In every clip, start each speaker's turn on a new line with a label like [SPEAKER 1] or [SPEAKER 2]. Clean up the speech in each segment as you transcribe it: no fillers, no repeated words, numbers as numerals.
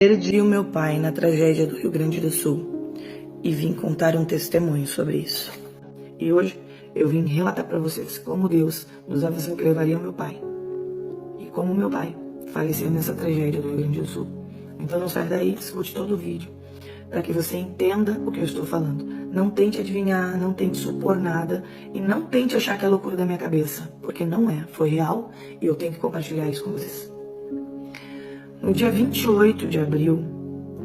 [SPEAKER 1] Perdi o meu pai na tragédia do Rio Grande do Sul e vim contar um testemunho sobre isso. E hoje eu vim relatar para vocês como Deus nos avisou que levaria o meu pai e como meu pai faleceu nessa tragédia do Rio Grande do Sul. Então não sai daí, escute todo o vídeo para que você entenda o que eu estou falando. Não tente adivinhar, não tente supor nada e não tente achar que é loucura da minha cabeça, porque não é, foi real e eu tenho que compartilhar isso com vocês. No dia 28 de abril,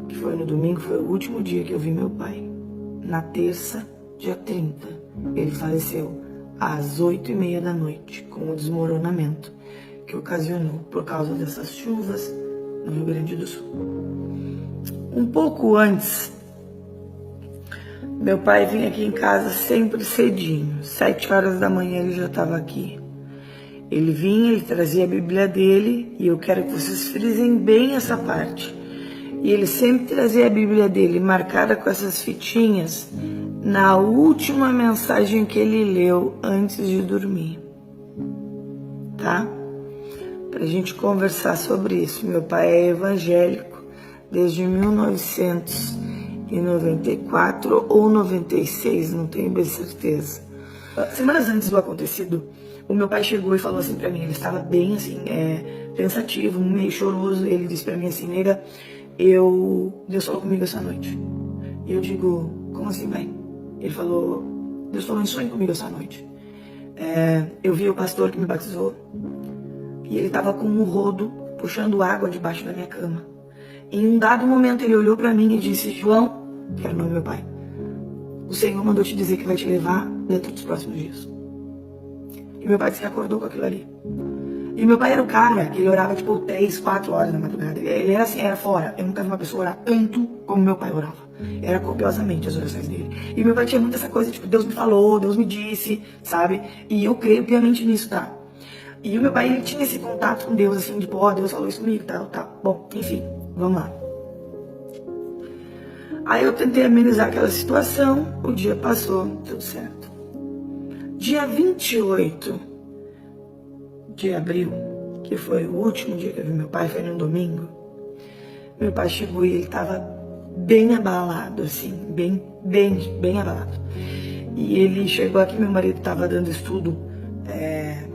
[SPEAKER 1] que foi no domingo, foi o último dia que eu vi meu pai. Na terça, dia 30, ele faleceu às 8h30 da noite, com o desmoronamento que ocasionou por causa dessas chuvas no Rio Grande do Sul. Um pouco antes, meu pai vinha aqui em casa sempre cedinho, 7 horas da manhã ele já estava aqui. Ele vinha, ele trazia a Bíblia dele, e eu quero que vocês frisem bem essa parte. E ele sempre trazia a Bíblia dele marcada com essas fitinhas na última mensagem que ele leu antes de dormir. Tá? Pra gente conversar sobre isso. Meu pai é evangélico desde 1994 ou 96, não tenho bem certeza. Semanas antes do acontecido, o meu pai chegou e falou assim pra mim, ele estava bem assim, pensativo, meio choroso, ele disse pra mim assim, nega, Deus falou comigo essa noite. E eu digo, como assim, pai? Ele falou, Deus falou em sonho comigo essa noite. Eu vi o pastor que me batizou, e ele estava com um rodo, puxando água debaixo da minha cama. Em um dado momento ele olhou pra mim e disse, João, que era o nome do meu pai, o Senhor mandou te dizer que vai te levar dentro dos próximos dias. E meu pai se acordou com aquilo ali. E meu pai era o cara que ele orava tipo 3, 4 horas na madrugada. Ele era assim, era fora. Eu nunca vi uma pessoa orar tanto como meu pai orava. Era copiosamente as orações dele. E meu pai tinha muito essa coisa, tipo, Deus me falou, Deus me disse, sabe? E eu creio piamente nisso, tá? E o meu pai, ele tinha esse contato com Deus, assim, tipo, ó, Deus falou isso comigo, tal. Bom, enfim, vamos lá. Aí eu tentei amenizar aquela situação, o dia passou, tudo certo. Dia 28 de abril, que foi o último dia que eu vi meu pai, foi no domingo, meu pai chegou e ele estava bem abalado, assim, bem abalado. E ele chegou aqui, meu marido estava dando estudo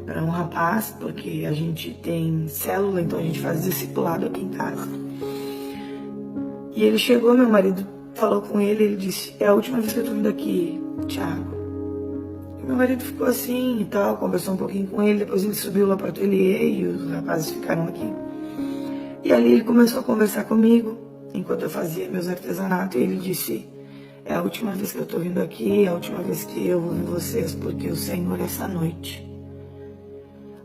[SPEAKER 1] para um rapaz, porque a gente tem célula, então a gente faz discipulado aqui em casa. E ele chegou, meu marido falou com ele, ele disse, é a última vez que eu tô vindo aqui, Thiago. Meu marido ficou assim e tal, conversou um pouquinho com ele, depois ele subiu lá para o ateliê e os rapazes ficaram aqui. E ali ele começou a conversar comigo, enquanto eu fazia meus artesanatos, e ele disse, é a última vez que eu tô vindo aqui, é a última vez que eu vou ver vocês, porque o Senhor, essa noite,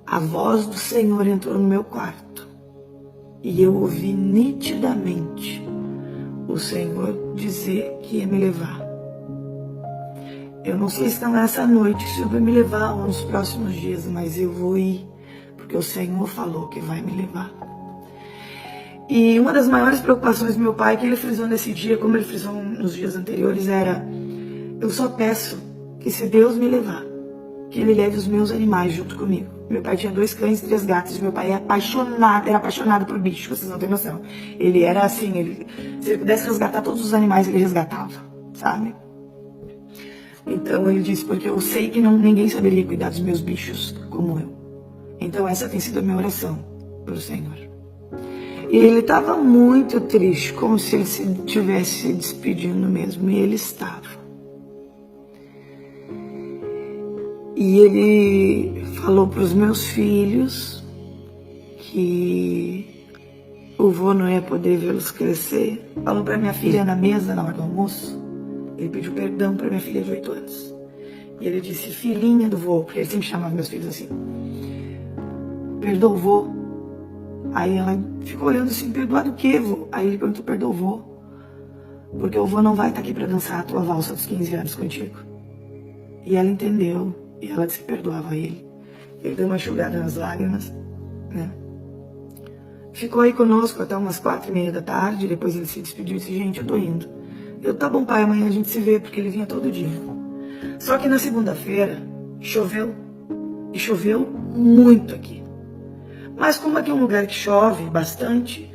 [SPEAKER 1] a voz do Senhor entrou no meu quarto, e eu ouvi nitidamente o Senhor dizer que ia me levar. Eu não sei se não é essa noite, se vai me levar ou nos próximos dias, mas eu vou ir, porque o Senhor falou que vai me levar. E uma das maiores preocupações do meu pai, que ele frisou nesse dia, como ele frisou nos dias anteriores, era, eu só peço que se Deus me levar, que ele leve os meus animais junto comigo. Meu pai tinha 2 cães e 3 gatos, meu pai era apaixonado por bicho, vocês não têm noção. Ele era assim, se ele pudesse resgatar todos os animais, ele resgatava, sabe? Então ele disse, porque eu sei que ninguém saberia cuidar dos meus bichos como eu. Então essa tem sido a minha oração para o Senhor. E ele estava muito triste, como se ele se estivesse se despedindo mesmo, e ele estava. E ele falou para os meus filhos que o vô não ia poder vê-los crescer. Falou para minha filha na mesa, na hora do almoço. Ele pediu perdão para minha filha de 8 anos. E ele disse, filhinha do vô, porque ele sempre chamava meus filhos assim. Perdoa o vô. Aí ela ficou olhando assim, perdoar do quê, vô? Aí ele perguntou, perdoa o vô. Porque o vô não vai estar aqui para dançar a tua valsa dos 15 anos contigo. E ela entendeu. E ela disse que perdoava ele. Ele deu uma enxugada nas lágrimas, né? Ficou aí conosco até umas 4h30 da tarde. Depois ele se despediu e disse, gente, eu tô indo. Eu, tá bom, pai, amanhã a gente se vê, porque ele vinha todo dia. Só que na segunda-feira, choveu. E choveu muito aqui. Mas como aqui é um lugar que chove bastante,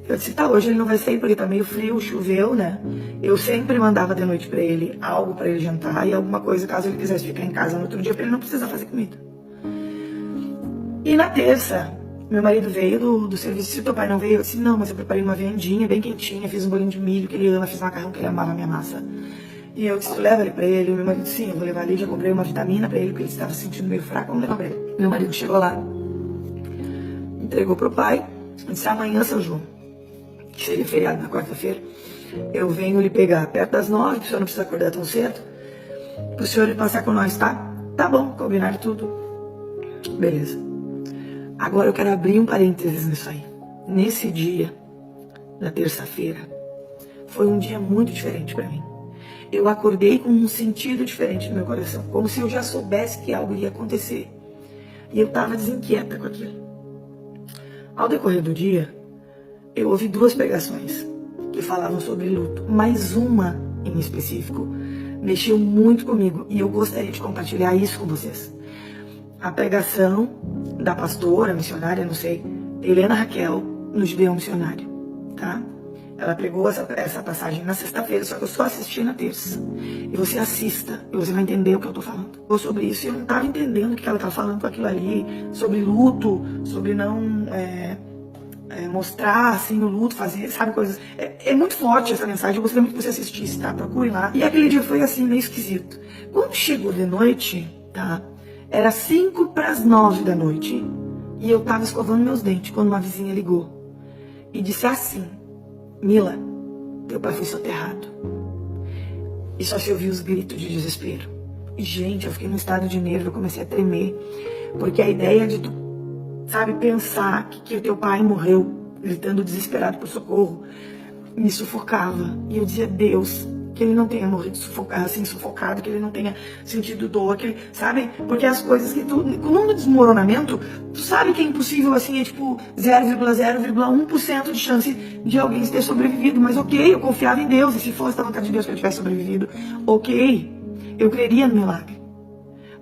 [SPEAKER 1] Eu disse, tá, hoje ele não vai sair porque tá meio frio, choveu, né? Eu sempre mandava de noite pra ele algo pra ele jantar e alguma coisa caso ele quisesse ficar em casa no outro dia pra ele não precisar fazer comida. E na terça, meu marido veio do serviço, se teu pai não veio, eu disse, não, mas eu preparei uma viandinha bem quentinha, fiz um bolinho de milho que ele ama, fiz macarrão que ele amava a minha massa. E eu disse, tu leva ele pra ele? E meu marido, sim, eu vou levar ali, já comprei uma vitamina pra ele, porque ele estava se sentindo meio fraco, vamos levar pra ele. Meu marido chegou lá, entregou pro pai, disse, amanhã, São João, que seria feriado na quarta-feira, eu venho lhe pegar perto das 9, porque o senhor não precisa acordar tão cedo, pro senhor ir passar com nós, tá? Tá bom, combinado tudo. Beleza. Agora eu quero abrir um parênteses nisso aí. Nesse dia, na terça-feira, foi um dia muito diferente pra mim. Eu acordei com um sentido diferente no meu coração, como se eu já soubesse que algo ia acontecer. E eu tava desinquieta com aquilo. Ao decorrer do dia, eu ouvi 2 pregações que falavam sobre luto, mas uma em específico mexeu muito comigo e eu gostaria de compartilhar isso com vocês. A pregação da pastora, missionária, não sei, Helena Raquel, no Gideão Missionário, tá? Ela pregou essa passagem na sexta-feira, só que eu só assisti na terça. E você assista, e você vai entender o que eu tô falando. Ou sobre isso, eu não tava entendendo o que ela tá falando com aquilo ali, sobre luto, sobre não mostrar, assim, o luto, fazer, sabe, coisas. É muito forte essa mensagem, eu gostaria muito que você assistisse, tá? Procure lá. E aquele dia foi, assim, meio esquisito. Quando chegou de noite, tá? Era 8:55 da noite, e eu tava escovando meus dentes, quando uma vizinha ligou. E disse assim, Mila, teu pai foi soterrado. E só se ouviu os gritos de desespero. E, gente, eu fiquei num estado de nervo, eu comecei a tremer. Porque a ideia de tu, sabe, pensar que o teu pai morreu gritando desesperado por socorro, me sufocava. E eu dizia, Deus, que ele não tenha morrido sufocado, que ele não tenha sentido dor, que ele, sabe? Porque as coisas que tu, no desmoronamento, tu sabe que é impossível, assim, é tipo 0,0,1% de chance de alguém ter sobrevivido, mas ok, eu confiava em Deus, e se fosse da vontade de Deus que eu tivesse sobrevivido, ok, eu creria no milagre.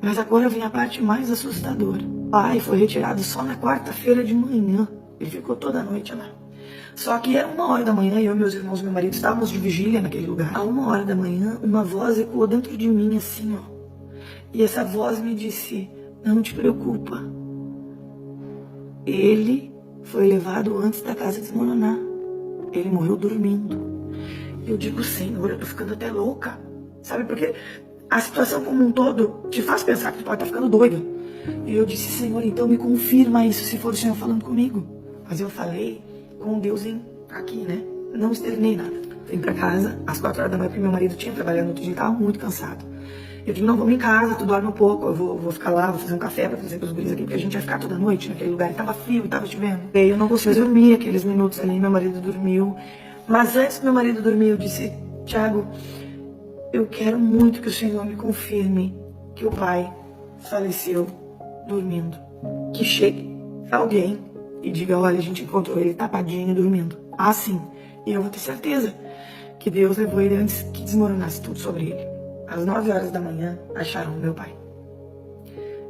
[SPEAKER 1] Mas agora vem a parte mais assustadora. O pai foi retirado só na quarta-feira de manhã, ele ficou toda a noite lá. Só que era 1h da manhã, eu, meus irmãos e meu marido estávamos de vigília naquele lugar. A 1h da manhã, uma voz ecoou dentro de mim assim, ó. E essa voz me disse, não te preocupa. Ele foi levado antes da casa desmoronar. Ele morreu dormindo. Eu digo, Senhor, eu tô ficando até louca. Sabe, porque a situação como um todo te faz pensar que tu pode estar ficando doido. E eu disse, Senhor, então me confirma isso, se for o Senhor falando comigo. Mas eu falei com Deus aqui, né? Não externei nada. Vim pra casa, às 4h da manhã, porque meu marido tinha trabalhado no outro dia, estava muito cansado. Eu digo, não, vamos em casa, tu dorme um pouco, eu vou ficar lá, vou fazer um café pra trazer pros guris aqui, porque a gente ia ficar toda noite naquele lugar, e tava frio, e tava chovendo. E aí eu não consegui dormir aqueles minutos ali, meu marido dormiu. Mas antes do meu marido dormir, eu disse, Tiago, eu quero muito que o Senhor me confirme que o pai faleceu dormindo. Que chegue alguém e diga, olha, a gente encontrou ele tapadinho dormindo. Ah, sim. E eu vou ter certeza que Deus levou ele antes que desmoronasse tudo sobre ele. Às 9h da manhã, acharam o meu pai.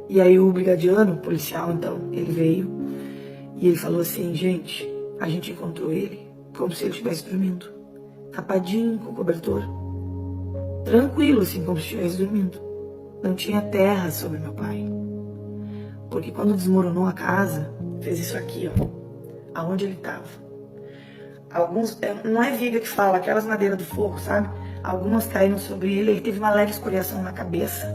[SPEAKER 1] E aí o brigadiano, o policial, então, ele veio e ele falou assim, gente, a gente encontrou ele como se ele estivesse dormindo. Tapadinho, com cobertor. Tranquilo, assim, como se estivesse dormindo. Não tinha terra sobre meu pai. Porque quando desmoronou a casa, fez isso aqui, ó, aonde ele estava. Alguns, não é viga que fala, aquelas madeiras do forro, sabe? Algumas caíram sobre ele teve uma leve escoriação na cabeça,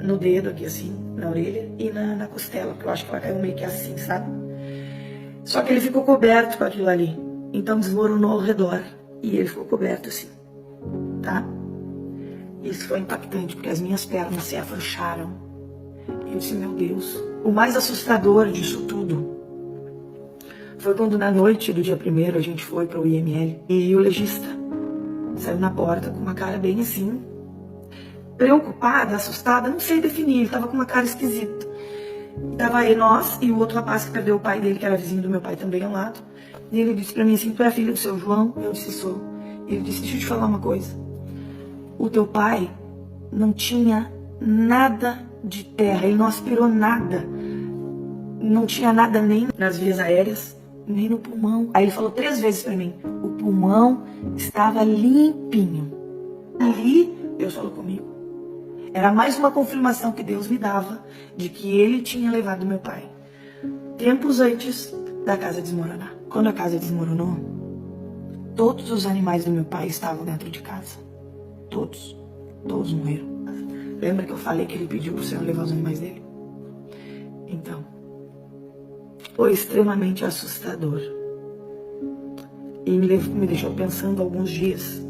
[SPEAKER 1] no dedo aqui assim, na orelha e na costela, que eu acho que ela caiu meio que assim, sabe? Só que ele ficou coberto com aquilo ali, então desmoronou ao redor e ele ficou coberto assim, tá? Isso foi impactante, porque as minhas pernas se afrouxaram. E eu disse, meu Deus, o mais assustador disso tudo foi quando na noite do dia 1º a gente foi para o IML e o legista saiu na porta com uma cara bem assim, preocupada, assustada, não sei definir, ele tava com uma cara esquisita. Tava aí nós e o outro rapaz que perdeu o pai dele, que era vizinho do meu pai também ao lado. E ele disse pra mim assim, tu é filho do seu João? Eu disse, sou. E ele disse, deixa eu te falar uma coisa. O teu pai não tinha nada de terra, ele não aspirou nada. Não tinha nada nem nas vias aéreas, nem no pulmão. Aí ele falou 3 vezes para mim, o pulmão estava limpinho. Ali, Deus falou comigo. Era mais uma confirmação que Deus me dava de que Ele tinha levado meu pai. Tempos antes da casa desmoronar. Quando a casa desmoronou, todos os animais do meu pai estavam dentro de casa. Todos. Todos morreram. Lembra que eu falei que ele pediu para o Senhor levar os animais dele? Então, foi extremamente assustador. E me deixou pensando alguns dias.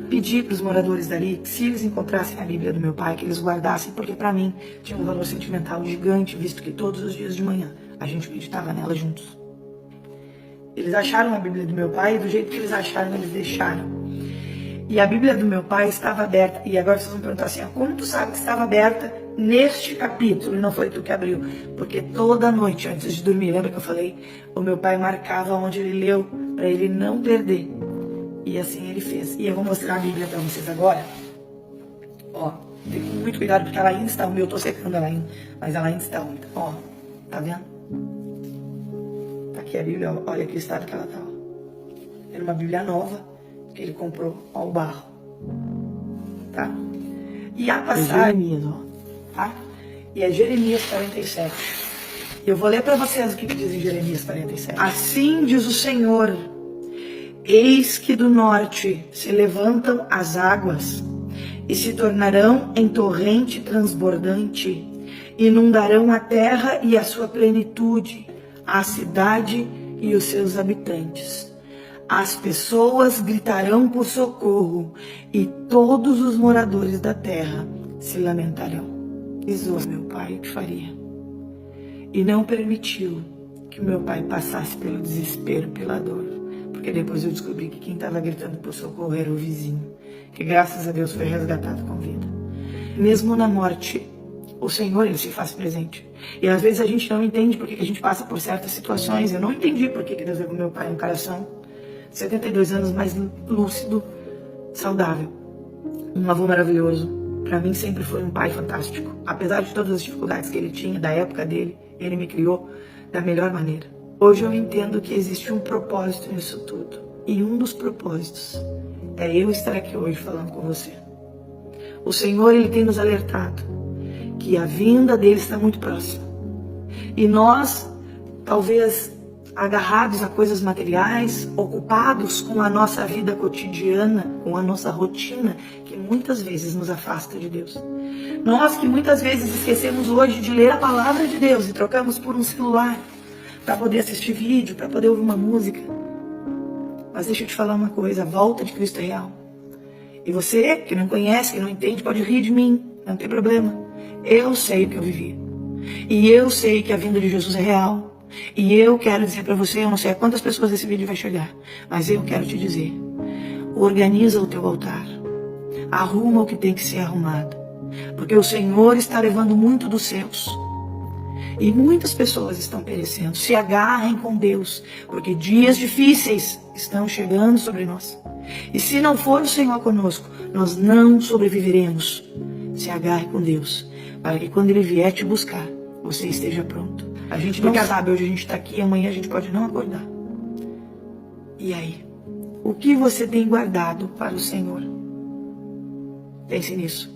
[SPEAKER 1] Pedi para os moradores dali que, se eles encontrassem a Bíblia do meu pai, que eles guardassem, porque para mim tinha um valor sentimental gigante, visto que todos os dias de manhã a gente meditava nela juntos. Eles acharam a Bíblia do meu pai e do jeito que eles acharam, eles deixaram. E a Bíblia do meu pai estava aberta. E agora vocês vão perguntar assim, como tu sabe que estava aberta neste capítulo e não foi tu que abriu? Porque toda noite, antes de dormir, lembra que eu falei? O meu pai marcava onde ele leu, para ele não perder. E assim ele fez. E eu vou mostrar a Bíblia para vocês agora. Ó, tem muito cuidado porque ela ainda está úmida. Eu tô secando ela ainda, mas ela ainda está úmida. Ó, tá vendo? Tá aqui a Bíblia, olha que estado que ela tá. Ó. Era uma Bíblia nova que ele comprou ao barro. Tá? E a passagem, Jeremias, ó. Tá? E é Jeremias 47. E eu vou ler para vocês o que diz em Jeremias 47. Assim diz o Senhor: eis que do norte se levantam as águas e se tornarão em torrente transbordante, inundarão a terra e a sua plenitude, a cidade e os seus habitantes. As pessoas gritarão por socorro e todos os moradores da terra se lamentarão. Diz o meu pai o que faria. E não permitiu que meu pai passasse pelo desespero, pela dor. Porque depois eu descobri que quem estava gritando por socorro era o vizinho, que graças a Deus foi resgatado com vida. Mesmo na morte, o Senhor, Ele se faz presente. E às vezes a gente não entende por que a gente passa por certas situações. Eu não entendi por que Deus levou meu pai no coração. 72 anos, mais lúcido, saudável. Um avô maravilhoso. Para mim sempre foi um pai fantástico. Apesar de todas as dificuldades que ele tinha, da época dele, ele me criou da melhor maneira. Hoje eu entendo que existe um propósito nisso tudo. E um dos propósitos é eu estar aqui hoje falando com você. O Senhor, Ele tem nos alertado que a vinda dele está muito próxima. E nós, talvez agarrados a coisas materiais, ocupados com a nossa vida cotidiana, com a nossa rotina, que muitas vezes nos afasta de Deus. Nós que muitas vezes esquecemos hoje de ler a palavra de Deus e trocamos por um celular para poder assistir vídeo, para poder ouvir uma música. Mas deixa eu te falar uma coisa, a volta de Cristo é real. E você que não conhece, que não entende, pode rir de mim, não tem problema. Eu sei o que eu vivi. E eu sei que a vinda de Jesus é real. E eu quero dizer para você, eu não sei a quantas pessoas esse vídeo vai chegar, mas eu quero te dizer, organiza o teu altar, arruma o que tem que ser arrumado, porque o Senhor está levando muito dos seus, e muitas pessoas estão perecendo. Se agarrem com Deus, porque dias difíceis estão chegando sobre nós, e se não for o Senhor conosco, nós não sobreviveremos. Se agarre com Deus, para que quando Ele vier te buscar, você esteja pronto. A gente não sabe, hoje a gente está aqui, amanhã a gente pode não acordar. E aí? O que você tem guardado para o Senhor? Pense nisso.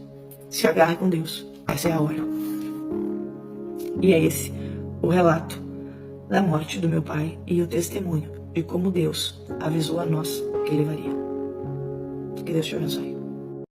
[SPEAKER 1] Se agarre com Deus. Essa é a hora. E é esse o relato da morte do meu pai e o testemunho de como Deus avisou a nós que levaria. Que Deus te abençoe.